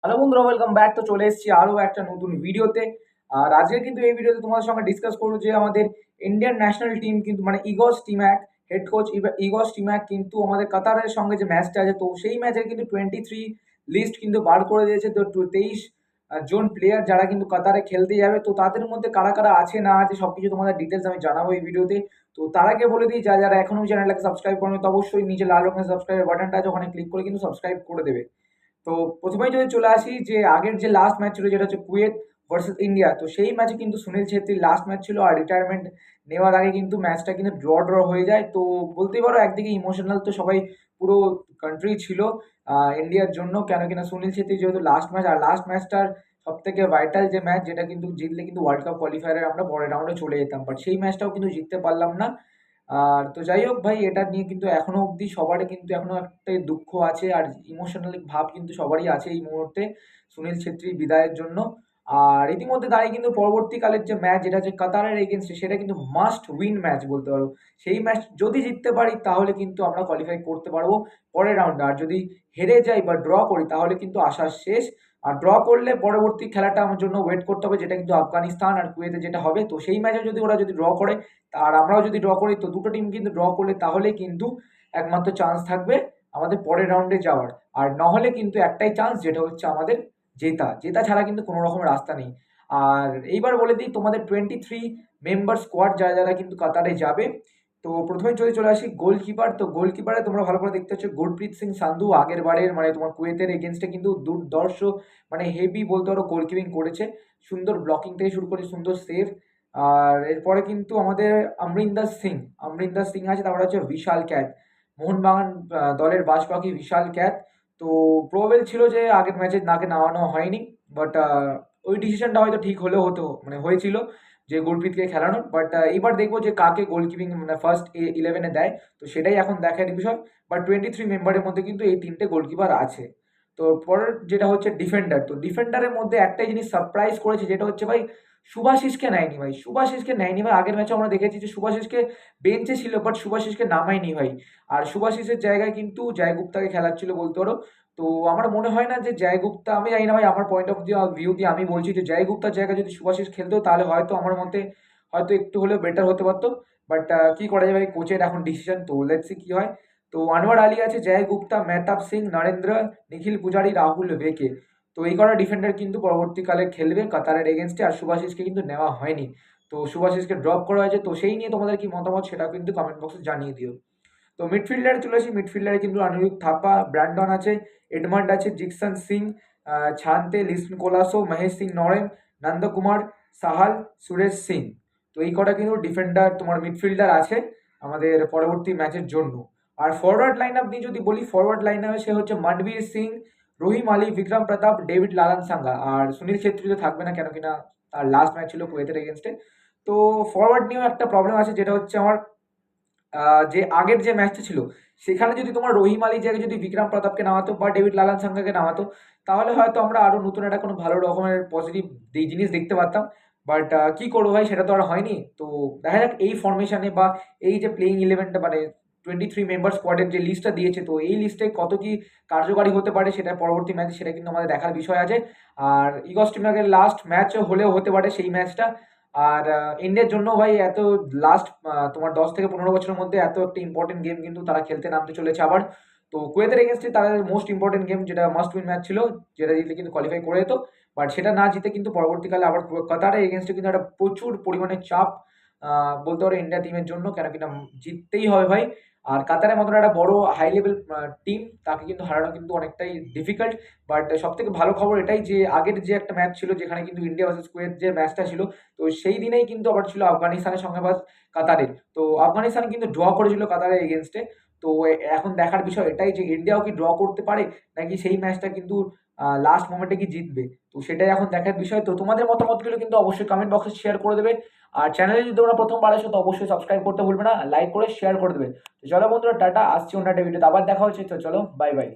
Hello বন্ধুরা, welcome back. তো চলে এসেছি আরও একটা নতুন ভিডিওতে। আর আজকে কিন্তু এই ভিডিওতে তোমাদের সঙ্গে ডিসকাস করবো যে আমাদের ইন্ডিয়ান ন্যাশনাল টিম কিন্তু মানে ইগস টিম্যাক হেড কোচ ইগস টিম্যাক কিন্তু আমাদের কাতারের সঙ্গে যে ম্যাচটা আছে, তো সেই ম্যাচের কিন্তু 23 লিস্ট কিন্তু বার করে দিয়েছে। তো 23 জন প্লেয়ার যারা কিন্তু কাতারে খেলতে যাবে, তো তাদের মধ্যে কারা কারা আছে না আছে সবকিছু তোমাদের ডিটেলস আমি জানাবো এই ভিডিওতে। তো তার আগে বলে দিই, যারা এখনো চ্যানেলটাকে সাবস্ক্রাইব করেনি তো অবশ্যই নিচে লাল রঙের সাবস্ক্রাইব বাটনটা আছে, ওখানে ক্লিক করে কিন্তু সাবস্ক্রাইব করে দেবে। তো প্রথমেই যদি চলে আসি যে আগের যে লাস্ট ম্যাচ ছিল যেটা হচ্ছে কুয়েত ভার্সেস ইন্ডিয়া, তো সেই ম্যাচে কিন্তু সুনীল ছেত্রীর লাস্ট ম্যাচ ছিল আর রিটায়ারমেন্ট নেওয়ার আগে কিন্তু ম্যাচটা কিন্তু ড্র হয়ে যায়। তো বলতেই পারো একদিকে ইমোশনাল তো সবাই পুরো কান্ট্রি ছিল ইন্ডিয়ার জন্য, কেন কিনা সুনীল ছেত্রী যেহেতু লাস্ট ম্যাচ, আর লাস্ট ম্যাচটার সব থেকে ভাইটাল যে ম্যাচ, যেটা কিন্তু জিতলে কিন্তু ওয়ার্ল্ড কাপ কোয়ালিফায়ারে আমরা পরের রাউন্ডে চলে যেতাম, বাট সেই ম্যাচটাও কিন্তু জিততে পারলাম না। আর তো যাই হোক ভাই, এটা নিয়ে কিন্তু এখনো অবধি সবারই কিন্তু এখনো একটা দুঃখ আছে আর ইমোশনাল ভাব কিন্তু সবারই আছে এই মুহূর্তে সুনীল ছেত্রীর বিদায়ের জন্য। আর ইতিমধ্যে দাঁড়িয়ে কিন্তু পরবর্তীকালের যে ম্যাচ, যেটা হচ্ছে কাতারের এগেনস্টে, সেটা কিন্তু মাস্ট উইন ম্যাচ বলতে পারো। সেই ম্যাচ যদি জিততে পারি তাহলে কিন্তু আমরা কোয়ালিফাই করতে পারবো পরের রাউন্ডে, আর যদি হেরে যাই বা ড্র করি তাহলে কিন্তু আশা শেষ। আর ড্র করলে পরবর্তী খেলাটা আমার জন্য ওয়েট করতে হবে, যেটা কিন্তু আফগানিস্তান আর কুয়েতে যেটা হবে। তো সেই ম্যাচে যদি ওরা যদি ড্র করে আর আমরাও যদি ড্র করি, তো দুটো টিম কিন্তু ড্র করলে তাহলে কিন্তু একমাত্র চান্স থাকবে আমাদের পরের রাউন্ডে যাওয়ার। আর নহলে কিন্তু একটাই চান্স, যেটা হচ্ছে আমাদের জেতা জেতা ছাড়া কিন্তু কোনো রকম রাস্তা নেই। আর এইবার বলে দিই তোমাদের 23 মেম্বার স্কোয়াড যারা যারা কিন্তু কাতারে যাবে। তো প্রথমে যদি চলে আসি গোলকিপার, তো গোলকিপারে তোমরা ভালো করে দেখতে হচ্ছে গুরপ্রীত সিং সান্ধু আগের বারের মানে তোমার কুয়েতের এগেনস্টে কিন্তু দুর্ধর্ষ মানে হেভি বলতে পারো গোলকিপিং করেছে। সুন্দর ব্লকিং থেকে শুরু করে সুন্দর সেভ। আর এরপরে কিন্তু আমাদের অমরিন্দর সিং আছে, তারপরে হচ্ছে বিশাল ক্যাথ, মোহনবাগান দলের বাজ পাখি বিশাল ক্যাথ। তো প্রবেল ছিল যে আগের ম্যাচে নাকে নামানো হয়নি, বাট ওই ডিসিশনটা হয়তো ঠিক হলেও হতো মানে হয়েছিল যে গুরপ্রীতকে খেলানোর। বাট এইবার দেখবো যে কাকে গোলকিপিং মানে ফার্স্ট 11-এ দেয়, তো সেটাই এখন দেখার বিষয়। বাট 23 মেম্বারের মধ্যে কিন্তু এই তিনটে গোলকিপার আছে। তো পরের যেটা হচ্ছে ডিফেন্ডার, তো ডিফেন্ডারের মধ্যে একটাই জিনিস সারপ্রাইজ করেছে, যেটা হচ্ছে ভাই শুভাশিসকে নেয়নি ভাই, শুভাশিসকে নেয়নি ভাই। আগের ম্যাচে আমরা দেখেছি যে শুভাশিসকে বেঞ্চে ছিল, বাট শুভাশিসকে নামায়নি ভাই। আর শুভাশিসের জায়গায় কিন্তু জয় গুপ্তাকে খেলাচ্ছিল বলতে পারো। তো আমার মনে হয় না যে জয় গুপ্তা, আমি জানি না ভাই, আমার পয়েন্ট অফ ভিউ দিয়ে আমি বলছি যে জয় গুপ্তার জায়গায় যদি শুভাশিস খেলতো তাহলে হয়তো আমার মতে হয়তো একটু হলেও বেটার হতে পারতো। বাট কি করা যাবে, ভাই কোচের এখন ডিসিশন, তো লেটস সি কি হয়। তো আনোয়ার আলী আছে, জয় গুপ্তা, মেহতাব সিং, নরেন্দ্র, নিখিল পূজারি, রাহুল বেকে। তো এই কটা ডিফেন্ডার কিন্তু পরবর্তীকালে খেলবে কাতারের এগেনস্টে, আর শুভাশিসকে কিন্তু নেওয়া হয়নি। তো শুভাশিসকে ড্রপ করা হয়েছে। তো সেই নিয়ে তোমাদের কি মতামত সেটা কিন্তু কমেন্ট বক্সে জানিয়ে দিও। তো মিডফিল্ডারে চলে আসি, মিডফিল্ডারে কিন্তু অনিরুদ্ধ থাপা, ব্র্যান্ডন আছে, এডমান্ড আছে, জিকসন সিং, ছান্তে, লিসন কোলাসো, মহেশ সিং নরেন, নন্দকুমার, সাহাল, সুরেশ সিং। তো এই কটা কিন্তু ডিফেন্ডার তোমার মিডফিল্ডার আছে আমাদের পরবর্তী ম্যাচের জন্য। আর ফরওয়ার্ড লাইন আপ নিয়ে যদি বলি, ফরওয়ার্ড লাইন আপে সে হচ্ছে মনবীর সিং, রহিম আলী, বিক্রম প্রতাপ, ডেভিড লালান সাঙ্গা। আর সুনীল ছেত্রী তো থাকবে না, কেন কিনা তার লাস্ট ম্যাচ ছিল কুয়েতের এগেনস্টে। তো ফরওয়ার্ড নিয়েও একটা প্রবলেম আছে, যেটা হচ্ছে আমার যে আগের যে ম্যাচটা ছিল সেখানে যদি তোমার রহিম আলী জায়গায় যদি বিক্রম প্রতাপকে নামাতো বা ডেভিড লালান সাঙ্গাকে নামাতো, তাহলে হয়তো আমরা আরো নতুন একটা কোনো ভালো রকমের পজিটিভ জিনিস দেখতে পারতাম। বাট কি করবো ভাই, সেটা তো আর হয়নি। তো দেখা যাক এই ফরমেশনে বা এই যে প্লেইং ইলেভেনটা মানে 23 মেম্বার স্কোয়াডের যে লিস্টটা দিয়েছে, তো এই লিস্টে কত কি কার্যকারী হতে পারে সেটা পরবর্তী ম্যাচে সেটা কিন্তু আমাদের দেখার বিষয় আছে। আর ইগস টিমের লাস্ট ম্যাচ হলেও হতে পারে সেই ম্যাচটা। আর ইন্ডিয়ার জন্য ভাই এত লাস্ট তোমার 10 থেকে 15 বছরের মধ্যে এত একটা ইম্পর্টেন্ট গেম কিন্তু তারা খেলতে নামতে চলেছে আবার। তো কুয়েতের এগেনস্টে তাদের মোস্ট ইম্পর্টেন্ট গেম, যেটা মাস্ট উইন ম্যাচ ছিল, যেটা জিতলে কিন্তু কোয়ালিফাই করে যেত। বাট সেটা না জিতে কিন্তু পরবর্তীকালে আবার কাতারের এগেনস্টে কিন্তু একটা প্রচুর পরিমাণে চাপ বলতে পারো ইন্ডিয়া টিমের জন্য, কেন কিনা জিততেই হবে ভাই। আর কাতারের মতন একটা বড় হাই লেভেল টিম, তাকে কিন্তু হারানো কিন্তু অনেকটাই ডিফিকাল্ট। বাট সব থেকে ভালো খবর এটাই যে আগের যে একটা ম্যাচ ছিল যেখানে কিন্তু ইন্ডিয়া ভার্সেস কুয়েত যে ম্যাচটা ছিল, তো সেই দিনেই কিন্তু আবার ছিল আফগানিস্তানের সঙ্গে বা কাতারের। তো আফগানিস্তান কিন্তু ড্র করেছিল কাতারের এগেনস্টে। তো এখন দেখার বিষয় এটাই যে ইন্ডিয়াও কি ড্র করতে পারে, নাকি সেই ম্যাচটা কিন্তু লাস্ট মোমেন্টে কি জিতবে। তো সেটাই এখন দেখার বিষয়। তো তোমাদের মতামতগুলো কিন্তু অবশ্যই কমেন্ট বক্সে শেয়ার করে দেবে। আর চ্যানেলে যদি তোমরা প্রথমবার আসো তো অবশ্যই সাবস্ক্রাইব করতে ভুলবে না, লাইক করে শেয়ার করে দেবে। তো চলো বন্ধুরা, টাটা, আসছি অন্য একটা ভিডিওতে, আবার দেখা হচ্ছে। তো চলো, বাই বাই।